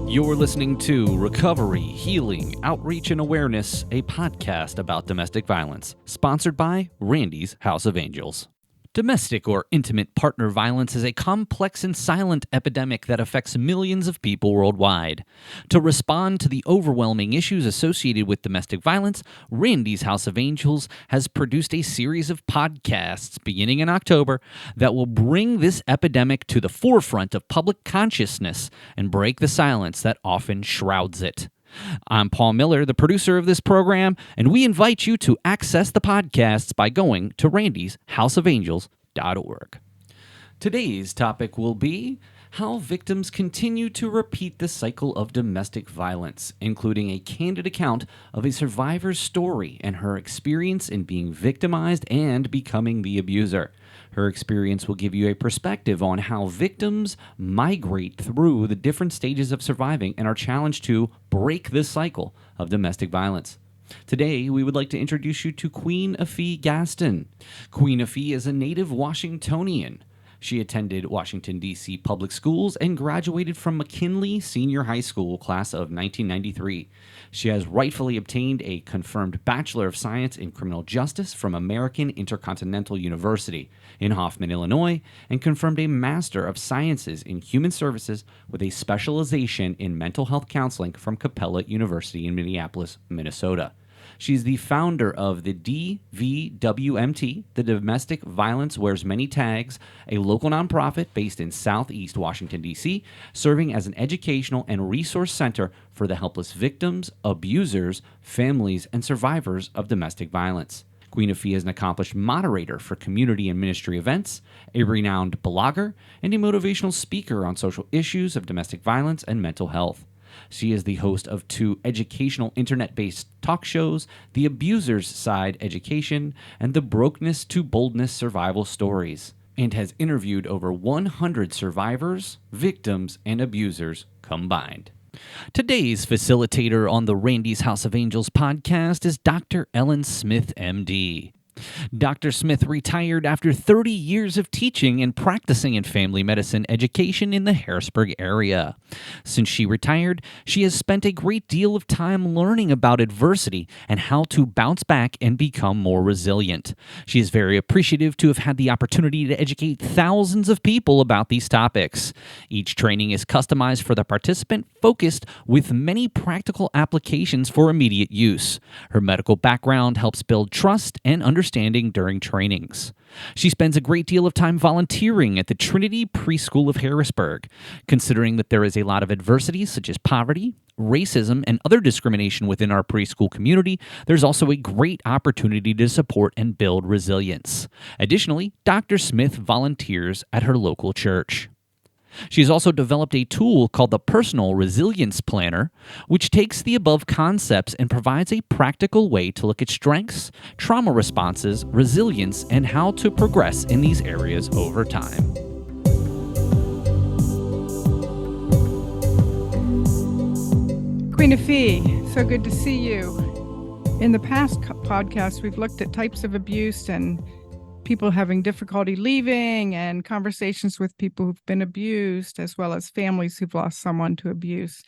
You're listening to Recovery, Healing, Outreach, and Awareness, a podcast about domestic violence, sponsored by Randy's House of Angels. Domestic or intimate partner violence is a complex and silent epidemic that affects millions of people worldwide. To respond to the overwhelming issues associated with domestic violence, Randy's House of Angels has produced a series of podcasts beginning in October that will bring this epidemic to the forefront of public consciousness and break the silence that often shrouds it. I'm Paul Miller, the producer of this program, and we invite you to access the podcasts by going to randysHouseofangels.org. Today's topic will be how victims continue to repeat the cycle of domestic violence, including a candid account of a survivor's story and her experience in being victimized and becoming the abuser. Her experience will give you a perspective on how victims migrate through the different stages of surviving and are challenged to break this cycle of domestic violence. Today, we would like to introduce you to Queen Afi Gaston. Queen Afi is a native Washingtonian. She attended Washington, D.C. public schools and graduated from McKinley Senior High School class of 1993. She has rightfully obtained a confirmed Bachelor of Science in Criminal Justice from American Intercontinental University in Hoffman, Illinois, and confirmed a Master of Sciences in Human Services with a specialization in mental health counseling from Capella University in Minneapolis, Minnesota. She's the founder of the DVWMT, the Domestic Violence Wears Many Tags, a local nonprofit based in Southeast Washington, D.C., serving as an educational and resource center for the helpless victims, abusers, families, and survivors of domestic violence. Queen Afi is an accomplished moderator for community and ministry events, a renowned blogger, and a motivational speaker on social issues of domestic violence and mental health. She is the host of two educational internet-based talk shows, The Abuser's Side Education and the Brokenness to Boldness Survivor Stories, and has interviewed over 100 survivors, victims, and abusers combined. Today's facilitator on the Randy's House of Angels podcast is Dr. Ellen Smith, MD. Dr. Smith retired after 30 years of teaching and practicing in family medicine education in the Harrisburg area. Since she retired, she has spent a great deal of time learning about adversity and how to bounce back and become more resilient. She is very appreciative to have had the opportunity to educate thousands of people about these topics. Each training is customized for the participant, focused with many practical applications for immediate use. Her medical background helps build trust and understanding during trainings. She spends a great deal of time volunteering at the Trinity Preschool of Harrisburg. Considering that there is a lot of adversity, such as poverty, racism, and other discrimination within our preschool community, there's also a great opportunity to support and build resilience. Additionally, Dr. Smith volunteers at her local church. She's also developed a tool called the Personal Resilience Planner, which takes the above concepts and provides a practical way to look at strengths, trauma responses, resilience, and how to progress in these areas over time. Queen Afi, so good to see you. In the past podcast, we've looked at types of abuse and people having difficulty leaving and conversations with people who've been abused, as well as families who've lost someone to abuse.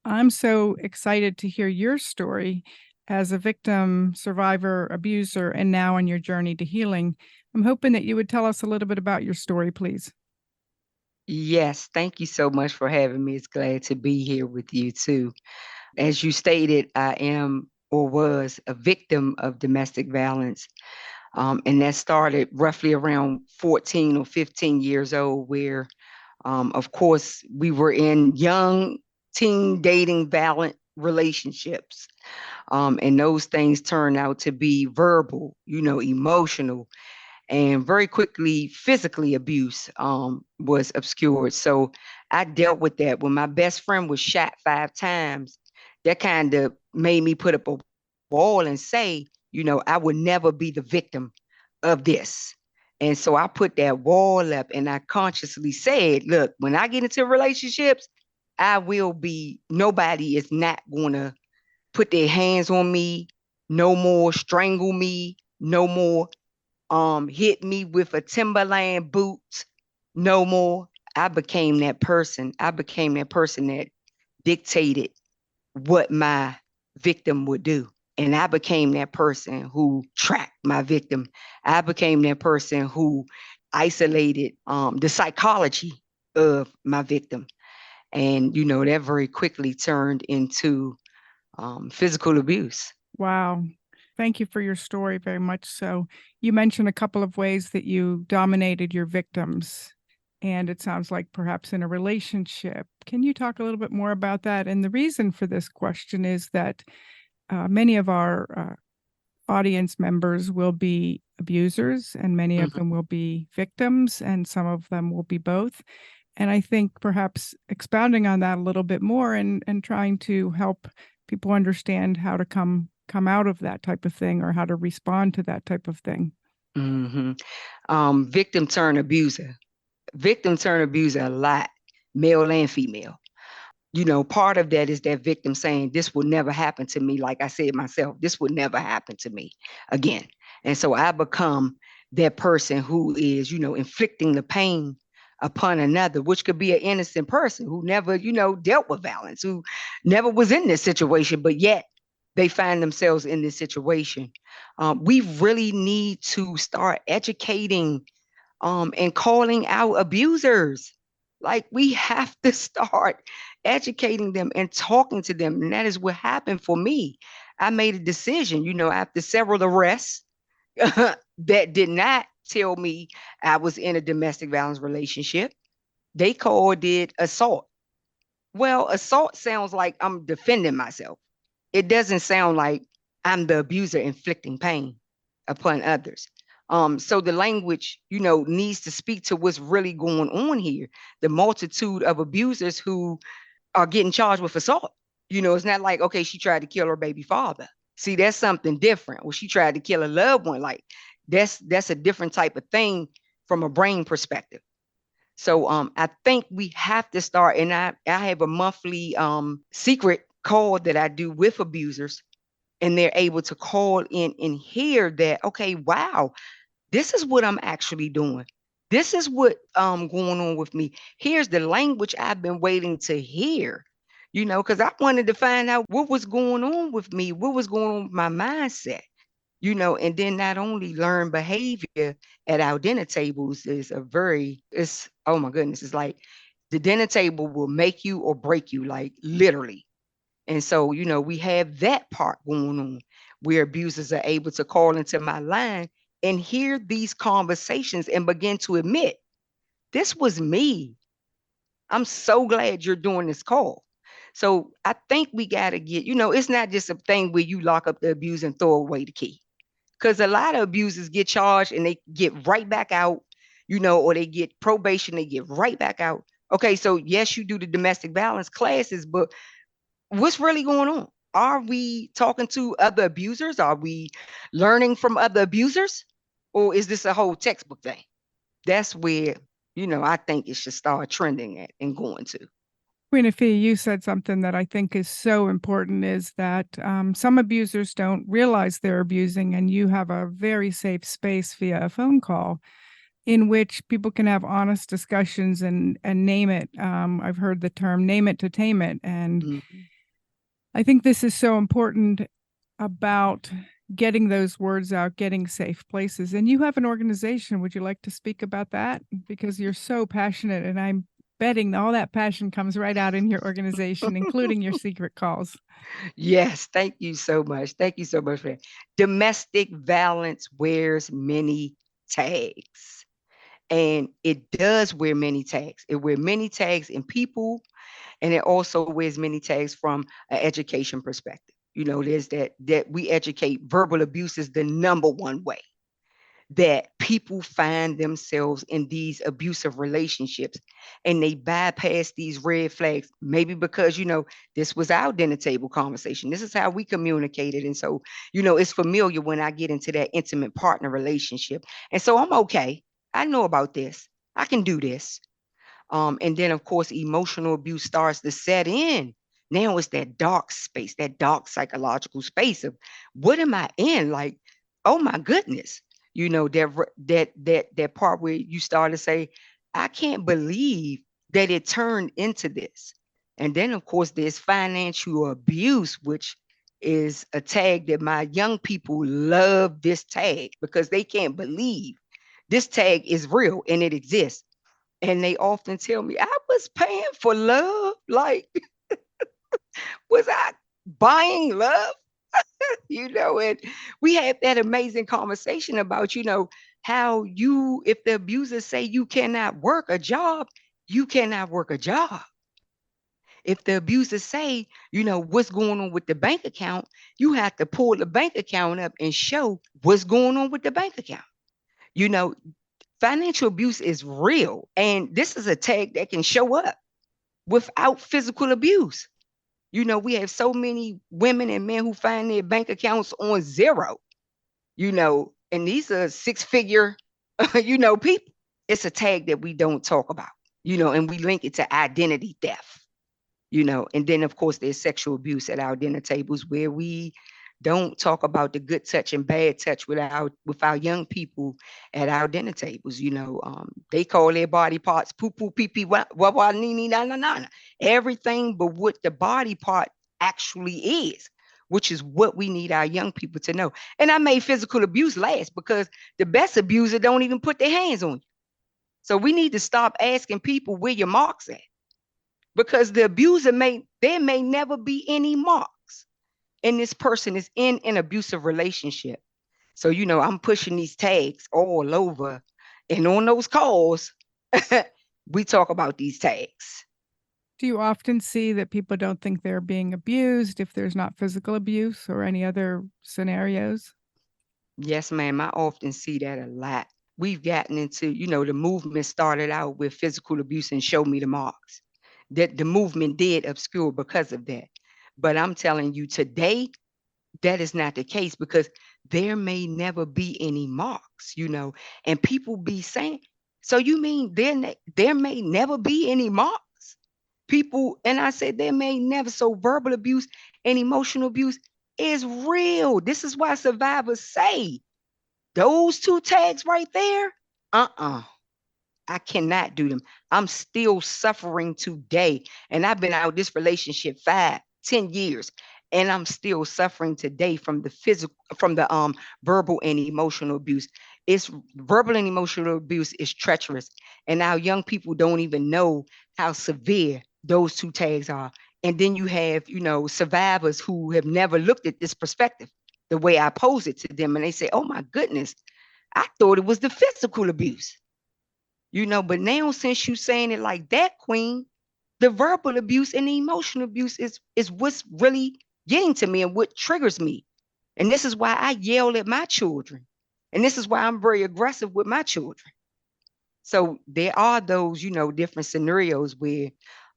I'm so excited to hear your story as a victim, survivor, abuser, and now on your journey to healing. I'm hoping that you would tell us a little bit about your story, please. Yes, thank you so much for having me. It's glad to be here with you too. As you stated, I am or was a victim of domestic violence. And that started roughly around 14 or 15 years old, where, of course, we were in young teen dating violent relationships. And those things turned out to be verbal, emotional, and very quickly physically abuse was obscured. So I dealt with that. When my best friend was shot 5 times, that kind of made me put up a wall and say, I would never be the victim of this. And so I put that wall up and I consciously said, look, when I get into relationships, nobody is not going to put their hands on me, no more strangle me, no more hit me with a Timberland boot, no more. I became that person. I became that person that dictated what my victim would do. And I became that person who tracked my victim. I became that person who isolated the psychology of my victim. And, that very quickly turned into physical abuse. Wow. Thank you for your story very much so. You mentioned a couple of ways that you dominated your victims, and it sounds like perhaps in a relationship. Can you talk a little bit more about that? And the reason for this question is that many of our audience members will be abusers, and many of them will be victims, and some of them will be both. And I think perhaps expounding on that a little bit more and trying to help people understand how to come out of that type of thing or how to respond to that type of thing. Victim turn abuser. Victim turn abuser a lot, male and female. Part of that is that victim saying, this will never happen to me. Like I said myself, this will never happen to me again. And so I become that person who is, inflicting the pain upon another, which could be an innocent person who never, dealt with violence, who never was in this situation, but yet they find themselves in this situation. We really need to start educating and calling out abusers. Like we have to start educating them and talking to them. And that is what happened for me. I made a decision, after several arrests that did not tell me I was in a domestic violence relationship. They called it assault. Well, assault sounds like I'm defending myself. It doesn't sound like I'm the abuser inflicting pain upon others. So the language, needs to speak to what's really going on here. The multitude of abusers who are getting charged with assault. It's not like, okay, she tried to kill her baby father. See, that's something different. Well, she tried to kill a loved one. Like that's a different type of thing from a brain perspective. So I think we have to start, and I have a monthly secret call that I do with abusers, and they're able to call in and hear that, okay, wow, this is what I'm actually doing. This is what going on with me. Here's the language I've been waiting to hear, because I wanted to find out what was going on with me, what was going on with my mindset, and then not only learn behavior at our dinner tables it's, oh my goodness, it's like the dinner table will make you or break you, like literally. And so, we have that part going on where abusers are able to call into my line and hear these conversations and begin to admit, this was me. I'm so glad you're doing this call. So I think we got to get, it's not just a thing where you lock up the abuse and throw away the key. Because a lot of abusers get charged and they get right back out, or they get probation, they get right back out. Okay, so yes, you do the domestic violence classes, but what's really going on? Are we talking to other abusers? Are we learning from other abusers? Or is this a whole textbook thing? That's where, I think it should start trending at and going to. Queen Afi, you said something that I think is so important is that some abusers don't realize they're abusing, and you have a very safe space via a phone call in which people can have honest discussions and name it. I've heard the term name it to tame it. And I think this is so important about getting those words out, getting safe places. And you have an organization. Would you like to speak about that? Because you're so passionate, and I'm betting all that passion comes right out in your organization, including your secret calls. Yes, thank you so much. Thank you so much for that. Domestic violence wears many tags. And it does wear many tags. It wears many tags in people, and it also wears many tags from an education perspective. There's that we educate verbal abuse is the number one way that people find themselves in these abusive relationships, and they bypass these red flags, maybe because this was our dinner table conversation, this is how we communicated, and so it's familiar when I get into that intimate partner relationship, and so I'm okay, I know about this, I can do this. And then of course emotional abuse starts to set in. Now it's that dark space, that dark psychological space of what am I in? Like, oh my goodness, that part where you start to say, I can't believe that it turned into this. And then, of course, there's financial abuse, which is a tag that my young people love this tag because they can't believe this tag is real and it exists. And they often tell me, I was paying for love. Like, was I buying love? And we had that amazing conversation about, how if the abusers say you cannot work a job, you cannot work a job. If the abusers say, what's going on with the bank account, you have to pull the bank account up and show what's going on with the bank account. You know, Financial abuse is real. And this is a tag that can show up without physical abuse. We have so many women and men who find their bank accounts on zero, and these are six-figure, people. It's a tag that we don't talk about, and we link it to identity theft. And then of course there's sexual abuse at our dinner tables where we don't talk about the good touch and bad touch with our young people at our dinner tables. They call their body parts poo poo pee pee wah wah wah nee nee na na na, everything but what the body part actually is, which is what we need our young people to know. And I made physical abuse last because the best abuser don't even put their hands on you. So we need to stop asking people where your marks at, because the abuser there may never be any marks, and this person is in an abusive relationship. So I'm pushing these tags all over, and on those calls we talk about these tags. Do you often see that people don't think they're being abused if there's not physical abuse or any other scenarios? Yes, ma'am, I often see that a lot. We've gotten into, the movement started out with physical abuse and show me the marks. That the movement did obscure because of that. But I'm telling you today, that is not the case, because there may never be any marks, and people be saying, so you mean there may never be any marks? People, and I said there may never. So verbal abuse and emotional abuse is real. This is why survivors say those two tags right there, I cannot do them. I'm still suffering today. And I've been out of this relationship 5-10 years. And I'm still suffering today from the verbal and emotional abuse. It's verbal and emotional abuse is treacherous. And our young people don't even know how severe those two tags are. And then you have, survivors who have never looked at this perspective the way I pose it to them. And they say, oh my goodness, I thought it was the physical abuse. But now since you saying it like that, Queen, the verbal abuse and the emotional abuse is what's really getting to me and what triggers me. And this is why I yell at my children. And this is why I'm very aggressive with my children. So there are those, different scenarios where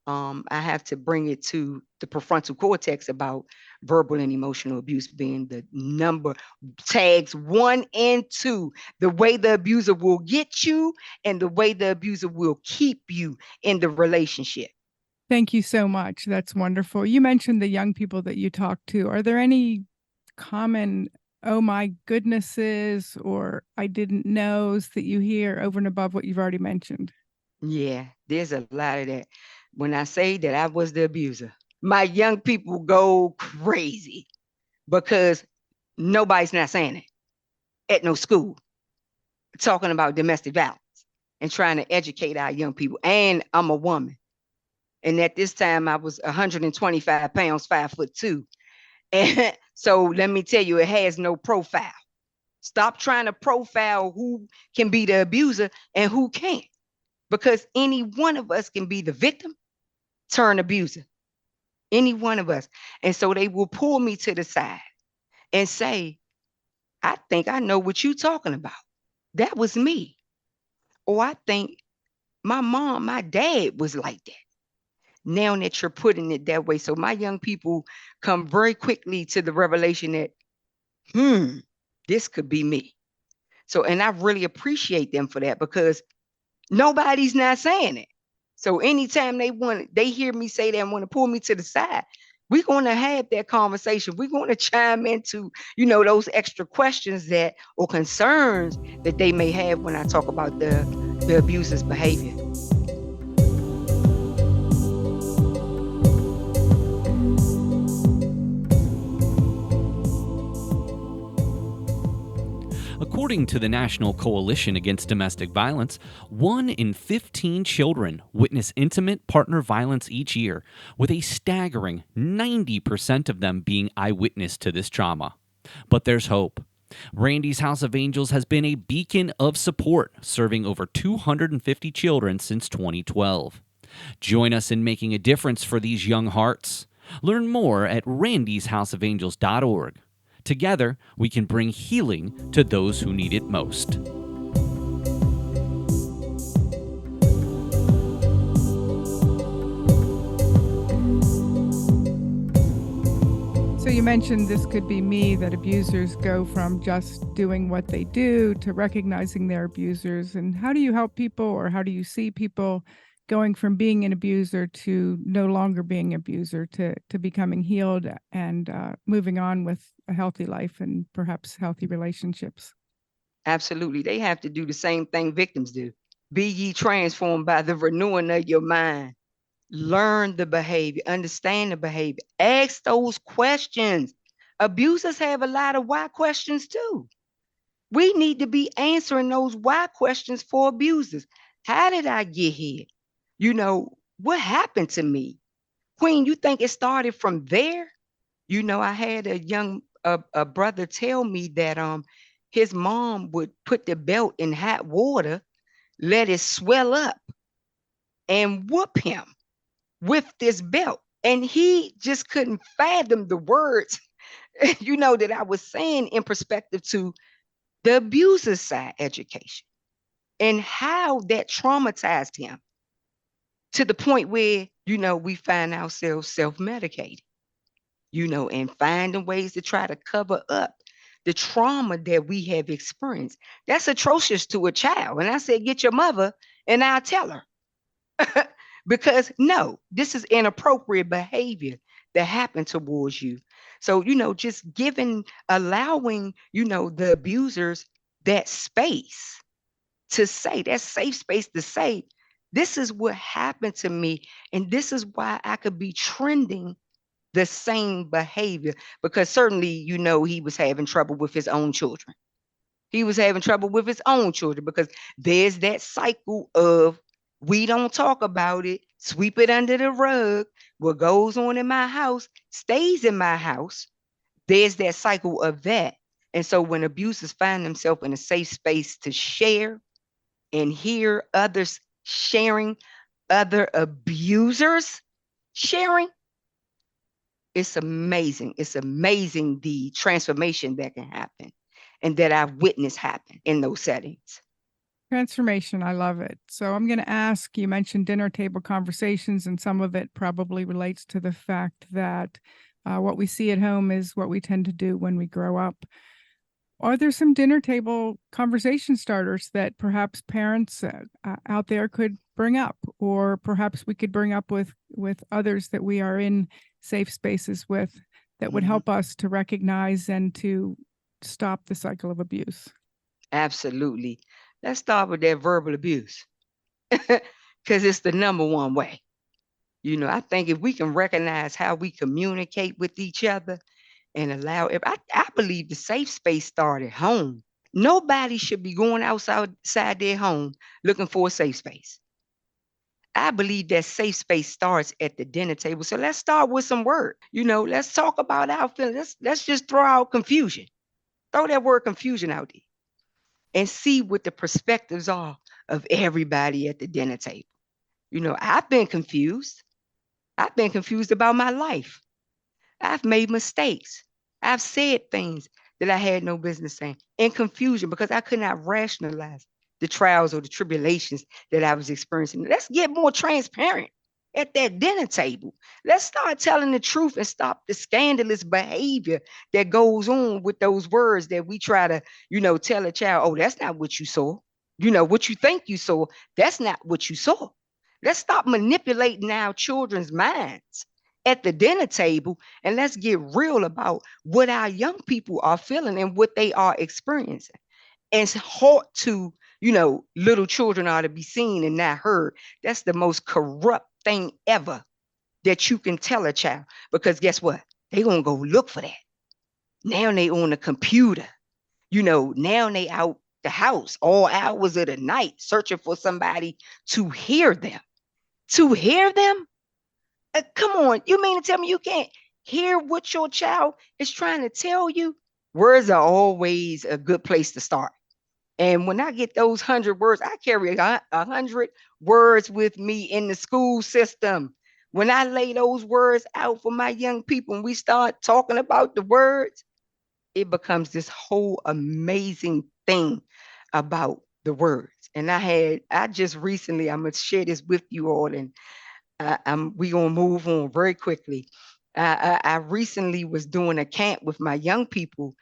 I have to bring it to the prefrontal cortex about verbal and emotional abuse being the number tags 1 and 2, the way the abuser will get you and the way the abuser will keep you in the relationship. Thank you so much. That's wonderful. You mentioned the young people that you talk to. Are there any common, oh my goodnesses, or I didn't knows that you hear over and above what you've already mentioned? Yeah, there's a lot of that. When I say that I was the abuser, my young people go crazy because nobody's not saying it at no school, talking about domestic violence and trying to educate our young people. And I'm a woman. And at this time I was 125 pounds, 5'2". And so let me tell you, it has no profile. Stop trying to profile who can be the abuser and who can't, because any one of us can be the victim, turn abuser, any one of us. And so they will pull me to the side and say, I think I know what you're talking about. That was me. Or I think my mom, my dad was like that. Now that you're putting it that way. So my young people come very quickly to the revelation that, this could be me. So, and I really appreciate them for that, because nobody's not saying it. So anytime they hear me say that and want to pull me to the side, we're going to have that conversation. We're going to chime into, those extra questions or concerns that they may have when I talk about the abuser's behavior. According to the National Coalition Against Domestic Violence, 1 in 15 children witness intimate partner violence each year, with a staggering 90% of them being eyewitness to this trauma. But there's hope. Randy's House of Angels has been a beacon of support, serving over 250 children since 2012. Join us in making a difference for these young hearts. Learn more at randyshouseofangels.org. Together, we can bring healing to those who need it most. So you mentioned this could be me, that abusers go from just doing what they do to recognizing their abusers. And how do you help people, or how do you see people going from being an abuser to no longer being an abuser, to becoming healed and moving on with a healthy life and perhaps healthy relationships? Absolutely. They have to do the same thing victims do. Be ye transformed by the renewing of your mind. Learn the behavior, understand the behavior, ask those questions. Abusers have a lot of why questions too. We need to be answering those why questions for abusers. How did I get here? What happened to me? Queen, you think it started from there? I had a brother tell me that his mom would put the belt in hot water, let it swell up, and whoop him with this belt. And he just couldn't fathom the words, that I was saying in perspective to the abuser side education and how that traumatized him to the point where, we find ourselves self-medicating, and finding ways to try to cover up the trauma that we have experienced. That's atrocious to a child. And I said, get your mother and I'll tell her. Because no, this is inappropriate behavior that happened towards you. So, just allowing, the abusers that space to say, that safe space to say, this is what happened to me. And this is why I could be trending the same behavior. Because certainly, he was having trouble with his own children. He was having trouble with his own children because there's that cycle of, we don't talk about it, sweep it under the rug. What goes on in my house stays in my house. There's that cycle of that. And so when abusers find themselves in a safe space to share and hear others sharing, other abusers sharing, it's amazing. It's amazing the transformation that can happen and that I've witnessed happen in those settings. Transformation. I love it. So I'm going to ask, you mentioned dinner table conversations, and some of it probably relates to the fact that what we see at home is what we tend to do when we grow up. Are there some dinner table conversation starters that perhaps parents out there could bring up, or perhaps we could bring up with others that we are in safe spaces with, that would help us to recognize and to stop the cycle of abuse? Absolutely. Let's start with that verbal abuse because it's the number one way. I think if we can recognize how we communicate with each other and I believe the safe space started home. Nobody should be going outside their home looking for a safe space. I believe that safe space starts at the dinner table. So let's start with some word. Let's talk about our feelings. Let's just throw out confusion. Throw that word confusion out there and see what the perspectives are of everybody at the dinner table. I've been confused. I've been confused about my life. I've made mistakes. I've said things that I had no business saying in confusion because I could not rationalize the trials or the tribulations that I was experiencing. Let's get more transparent at that dinner table. Let's start telling the truth and stop the scandalous behavior that goes on with those words that we try to, tell a child, oh, that's not what you saw. What you think you saw, that's not what you saw. Let's stop manipulating our children's minds at the dinner table, and let's get real about what our young people are feeling and what they are experiencing. And it's hard to, little children are to be seen and not heard. That's the most corrupt thing ever that you can tell a child, because guess what? They're going to go look for that. Now they on the computer. Now they out the house all hours of the night searching for somebody to hear them. To hear them? Come on, you mean to tell me you can't hear what your child is trying to tell you? Words are always a good place to start. And when I get those 100 words, I carry 100 words with me in the school system. When I lay those words out for my young people and we start talking about the words, it becomes this whole amazing thing about the words. And I just recently, I'm gonna share this with you all, and we gonna move on very quickly. I recently was doing a camp with my young people,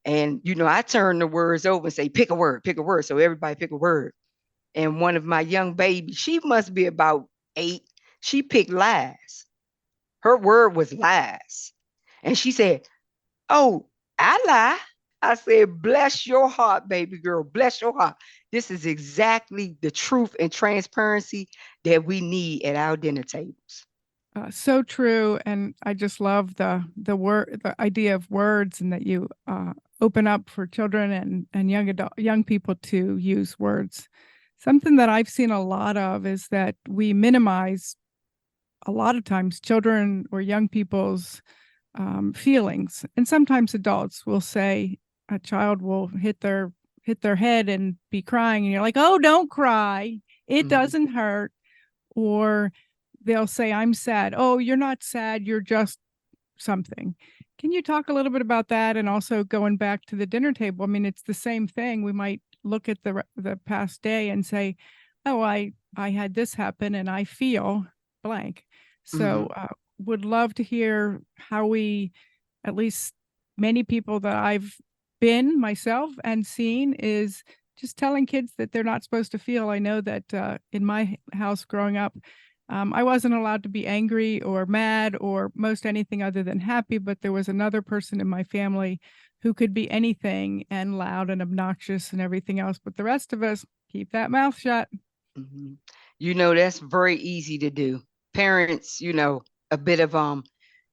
and I turn the words over and say, pick a word, pick a word. So everybody pick a word. And one of my young babies, she must be about 8. She picked lies. Her word was lies. And she said, "Oh, I lie." I said, "Bless your heart, baby girl. Bless your heart. This is exactly the truth and transparency that we need at our dinner tables." So true, and I just love the idea of words, and that you open up for children and young people to use words. Something that I've seen a lot of is that we minimize a lot of times children or young people's feelings, and sometimes adults will say a child will hit their head and be crying, and you're like, "Oh, don't cry. It Mhm. doesn't hurt." Or they'll say, "I'm sad." "Oh, you're not sad, you're just something." Can you talk a little bit about that? And also going back to the dinner table, I mean, it's the same thing. We might look at the past day and say, "Oh, I had this happen and I feel blank." So, Mhm. would love to hear how we, at least many people that I've been myself and seen, is just telling kids that they're not supposed to feel. I know that, in my house growing up, I wasn't allowed to be angry or mad or most anything other than happy, but there was another person in my family who could be anything and loud and obnoxious and everything else, but the rest of us keep that mouth shut. Mhm. That's very easy to do. Parents, a bit of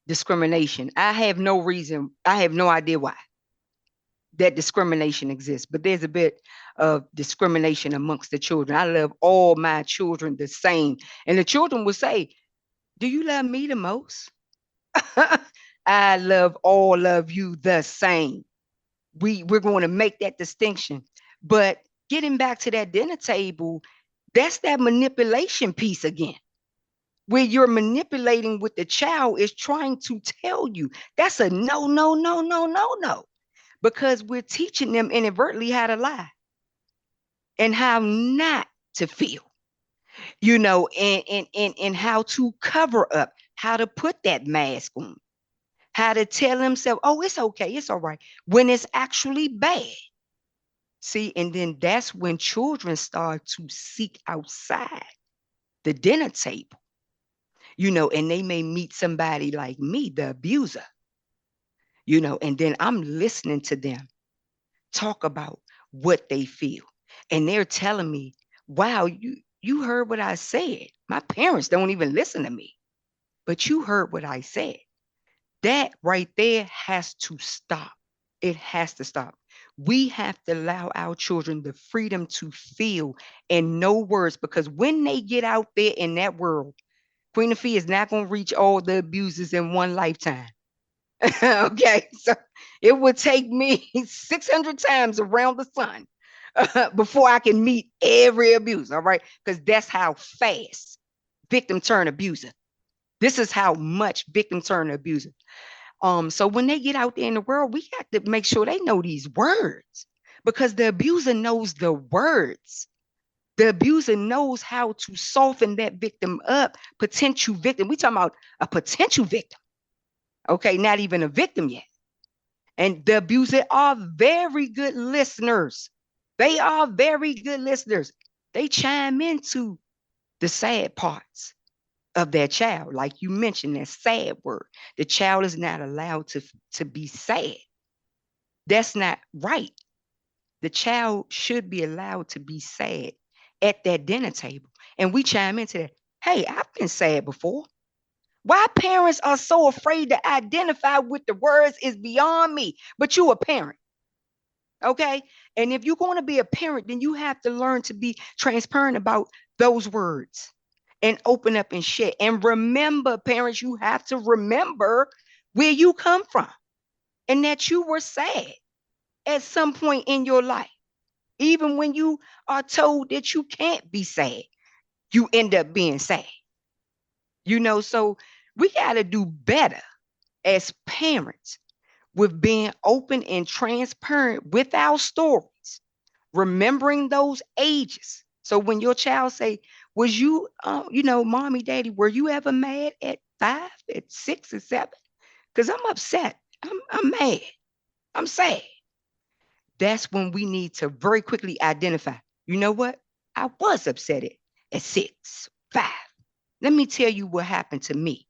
discrimination. I have no idea why that discrimination exists, but there's a bit of discrimination amongst the children. I love all my children the same. And the children will say, "Do you love me the most?" I love all of you the same. We're going to make that distinction. But getting back to that dinner table, that's that manipulation piece again, where you're manipulating what the child is trying to tell you. That's a no, no, no, no, no, no, because we're teaching them inadvertently how to lie and how not to feel, and how to cover up, how to put that mask on, how to tell themselves, "Oh, it's okay, it's all right," when it's actually bad. See, and then that's when children start to seek outside the dinner table, and they may meet somebody like me, the abuser, and then I'm listening to them talk about what they feel. And they're telling me, "Wow, you heard what I said. My parents don't even listen to me, but you heard what I said." That right there has to stop. It has to stop. We have to allow our children the freedom to feel and know words, because when they get out there in that world, Queen Afia is not going to reach all the abusers in one lifetime. Okay, so it would take me 600 times around the sun before I can meet every abuser, all right? Because that's how fast victim turn abuser. This is how much victim turn abuser. So when they get out there in the world, we got to make sure they know these words, because the abuser knows the words. The abuser knows how to soften that victim up, potential victim. We talking about a potential victim, okay? Not even a victim yet. And the abuser are very good listeners. They are very good listeners. They chime into the sad parts of their child. Like you mentioned, that sad word. The child is not allowed to be sad. That's not right. The child should be allowed to be sad at that dinner table. And we chime into that. "Hey, I've been sad before." Why parents are so afraid to identify with the words is beyond me. But you a parent. Okay. And if you're going to be a parent, then you have to learn to be transparent about those words and open up and share. And remember, parents, you have to remember where you come from and that you were sad at some point in your life. Even when you are told that you can't be sad, you end up being sad. So we got to do better as parents with being open and transparent with our stories, remembering those ages. So when your child say, was you, mommy, daddy, were you ever mad at 5, at 6 or 7? Because I'm upset. I'm mad. I'm sad. That's when we need to very quickly identify, you know what? I was upset at 6, 5. Let me tell you what happened to me.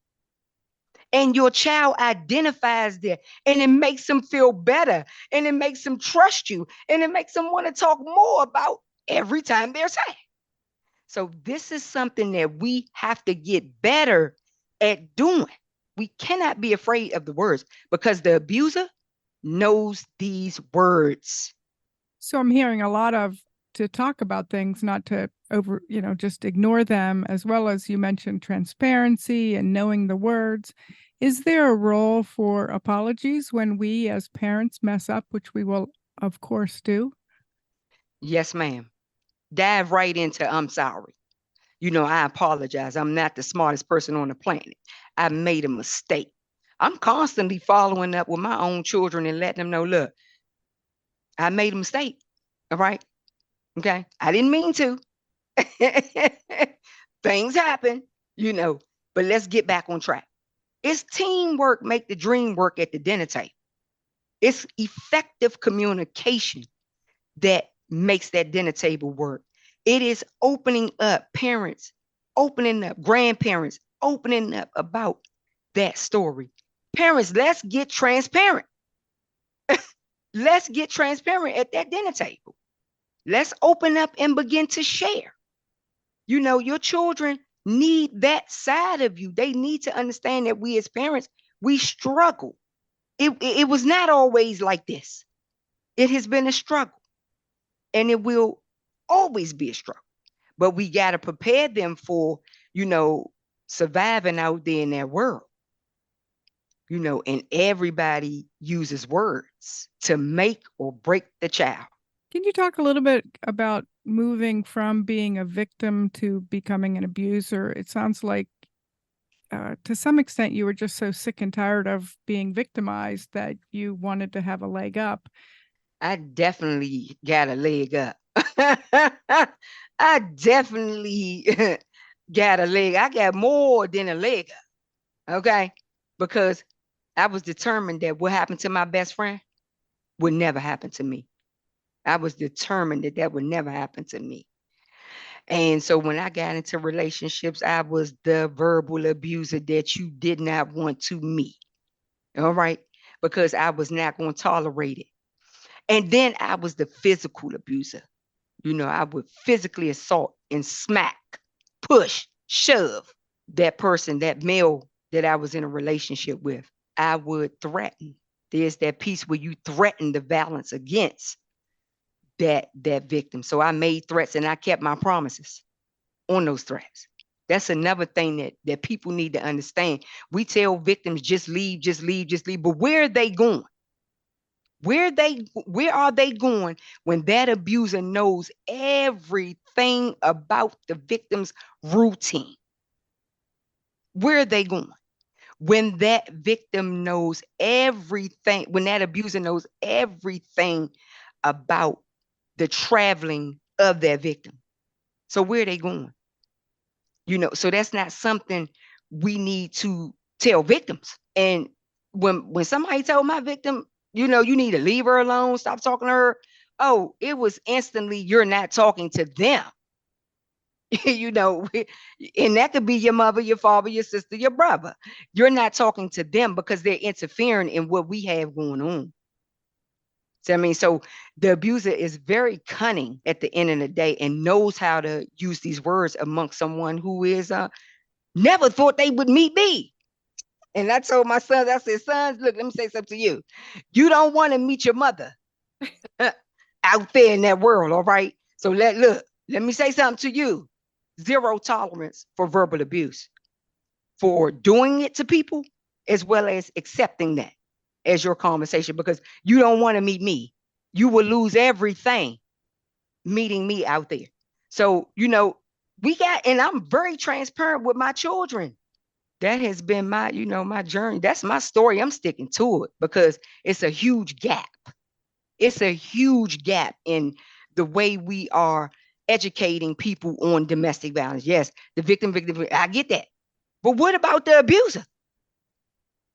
And your child identifies there, and it makes them feel better, and it makes them trust you, and it makes them want to talk more about every time they're sad. So this is something that we have to get better at doing. We cannot be afraid of the words because the abuser knows these words. So I'm hearing a lot of to talk about things, not to just ignore them, as well as you mentioned transparency and knowing the words. Is there a role for apologies when we as parents mess up, which we will, of course, do? Yes, ma'am. Dive right into I'm sorry. I apologize. I'm not the smartest person on the planet. I made a mistake. I'm constantly following up with my own children and letting them know, look, I made a mistake. All right. Okay. I didn't mean to. Things happen, but let's get back on track. It's teamwork make the dream work at the dinner table. It's effective communication that makes that dinner table work. It is opening up parents, opening up grandparents, opening up about that story. Parents, let's get transparent. Let's get transparent at that dinner table. Let's open up and begin to share. Your children need that side of you. They need to understand that we as parents, we struggle. It was not always like this. It has been a struggle, and it will always be a struggle. But we got to prepare them for, surviving out there in that world. And everybody uses words to make or break the child. Can you talk a little bit about moving from being a victim to becoming an abuser? It sounds like to some extent you were just so sick and tired of being victimized that you wanted to have a leg up. I definitely got a leg up. I definitely got a leg. I got more than a leg up. Okay. Because I was determined that what happened to my best friend would never happen to me. I was determined that that would never happen to me. And so when I got into relationships, I was the verbal abuser that you did not want to meet. All right. Because I was not going to tolerate it. And then I was the physical abuser. I would physically assault and smack, push, shove that person, that male that I was in a relationship with. I would threaten. There's that piece where you threaten the violence against that victim. So I made threats and I kept my promises on those threats. That's another thing that people need to understand. We tell victims, just leave, just leave, just leave. But where are they going? Where are they going when that abuser knows everything about the victim's routine? Where are they going? When that victim knows everything, when that abuser knows everything about the traveling of that victim. So where are they going? So that's not something we need to tell victims. And when somebody told my victim, you need to leave her alone, stop talking to her. Oh, it was instantly, you're not talking to them. And that could be your mother, your father, your sister, your brother. You're not talking to them because they're interfering in what we have going on. So the abuser is very cunning at the end of the day and knows how to use these words amongst someone who is never thought they would meet me. And I told my sons, I said, sons, look, let me say something to you. You don't want to meet your mother. out there in that world. All right. So let me say something to you. Zero tolerance for verbal abuse, for doing it to people, as well as accepting that as your conversation, because you don't want to meet me. You will lose everything meeting me out there. So, and I'm very transparent with my children. That has been my, my journey. That's my story. I'm sticking to it because it's a huge gap. It's a huge gap in the way we are educating people on domestic violence. Yes, the victim, I get that. But what about the abuser?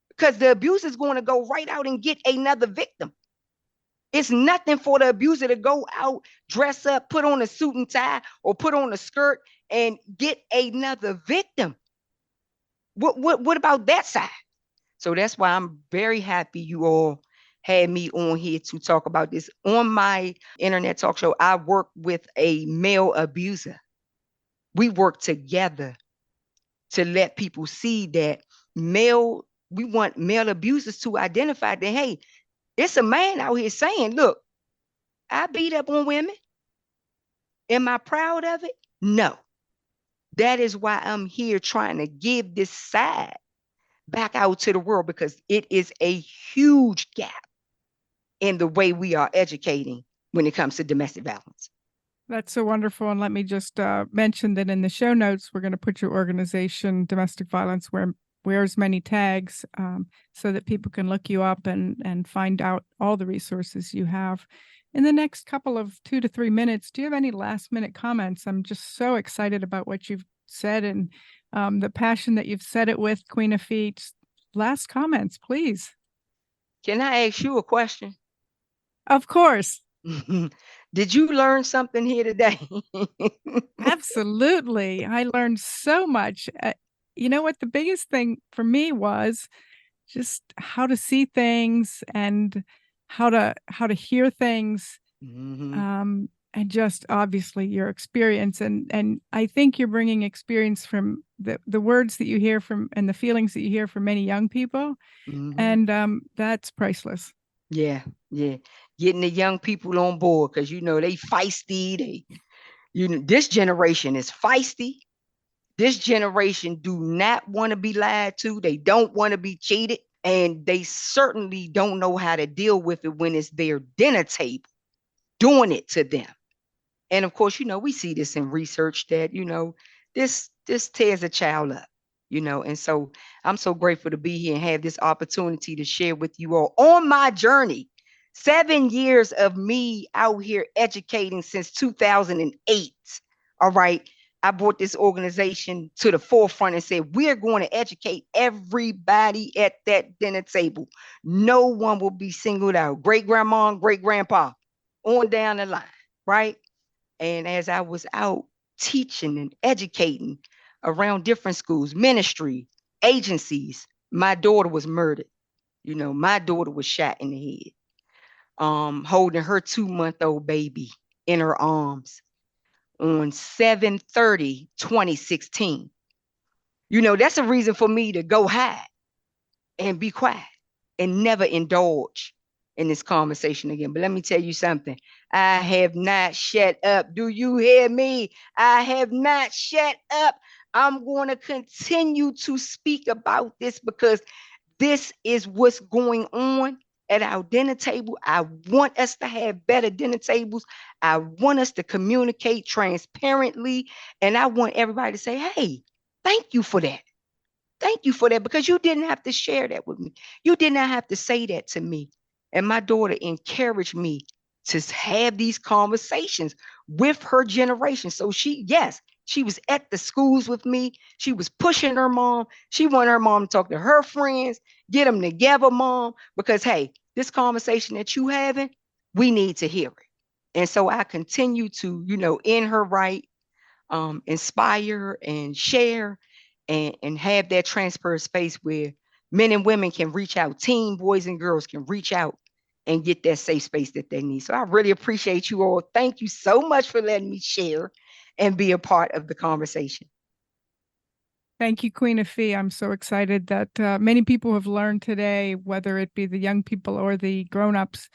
Because the abuser is going to go right out and get another victim. It's nothing for the abuser to go out, dress up, put on a suit and tie, or put on a skirt and get another victim. What about that side? So that's why I'm very happy you all had me on here to talk about this. On my internet talk show, I work with a male abuser. We work together to let people see that we want male abusers to identify that, hey, it's a man out here saying, look, I beat up on women. Am I proud of it? No. That is why I'm here trying to give this side back out to the world, because it is a huge gap in the way we are educating when it comes to domestic violence. That's so wonderful. And let me just mention that in the show notes, we're going to put your organization, Domestic Violence Wears Many Tags, so that people can look you up and find out all the resources you have. In the next couple of 2 to 3 minutes, do you have any last minute comments? I'm just so excited about what you've said and the passion that you've said it with, Queen Afi. Last comments, please. Can I ask you a question? Of course. Did you learn something here today? Absolutely. I learned so much. You know what? The biggest thing for me was just how to see things and how to hear things. Mm-hmm. And just obviously your experience. And I think you're bringing experience from the words that you hear from and the feelings that you hear from many young people. Mm-hmm. And that's priceless. Yeah. Getting the young people on board, because they feisty. This generation is feisty. This generation do not want to be lied to. They don't want to be cheated. And they certainly don't know how to deal with it when it's their dinner table doing it to them. And of course, we see this in research that, this tears a child up, and so I'm so grateful to be here and have this opportunity to share with you all on my journey. 7 years of me out here educating since 2008. All right. I brought this organization to the forefront and said, we're going to educate everybody at that dinner table. No one will be singled out. Great grandma, great grandpa, on down the line. Right. And as I was out teaching and educating around different schools, ministry, agencies, my daughter was murdered. My daughter was shot in the head, holding her 2-month-old baby in her arms on 7/30/2016. That's a reason for me to go hide and be quiet and never indulge in this conversation again. But let me tell you something. I have not shut up. Do you hear me? I have not shut up. I'm going to continue to speak about this because this is what's going on at our dinner table. I want us to have better dinner tables. I want us to communicate transparently. And I want everybody to say, hey, thank you for that. Thank you for that, because you didn't have to share that with me. You did not have to say that to me. And my daughter encouraged me to have these conversations with her generation. So she was at the schools with me. She was pushing her mom. She wanted her mom to talk to her friends, get them together, mom, because, hey, this conversation that you having, we need to hear it. And so I continue to, in her right, inspire and share and have that transparent space where men and women can reach out, teen boys and girls can reach out and get that safe space that they need. So I really appreciate you all. Thank you so much for letting me share and be a part of the conversation. Thank you, Queen Afi. I'm so excited that many people have learned today, whether it be the young people or the grown-ups,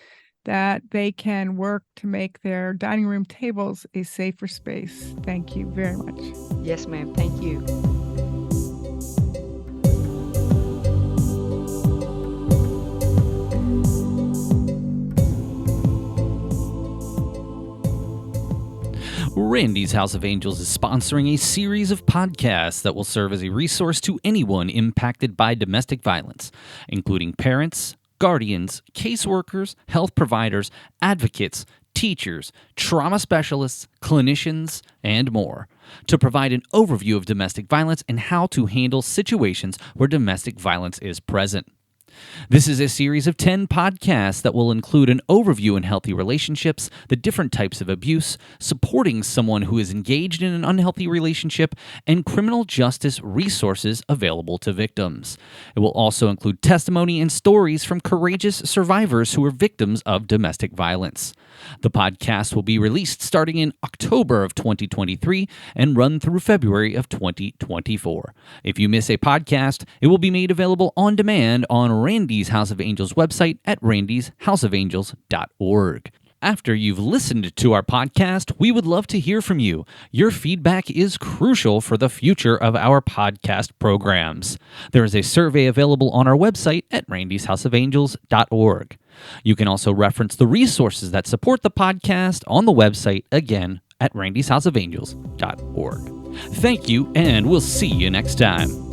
that they can work to make their dining room tables a safer space. Thank you very much. Yes, ma'am. Thank you. Randy's House of Angels is sponsoring a series of podcasts that will serve as a resource to anyone impacted by domestic violence, including parents, guardians, caseworkers, health providers, advocates, teachers, trauma specialists, clinicians, and more, to provide an overview of domestic violence and how to handle situations where domestic violence is present. This is a series of 10 podcasts that will include an overview in healthy relationships, the different types of abuse, supporting someone who is engaged in an unhealthy relationship, and criminal justice resources available to victims. It will also include testimony and stories from courageous survivors who are victims of domestic violence. The podcast will be released starting in October of 2023 and run through February of 2024. If you miss a podcast, it will be made available on demand on Randy's House of Angels website at randyshouseofangels.org. After you've listened to our podcast, we would love to hear from you. Your feedback is crucial for the future of our podcast programs. There is a survey available on our website at randyshouseofangels.org. You can also reference the resources that support the podcast on the website, again, at randyshouseofangels.org. Thank you, and we'll see you next time.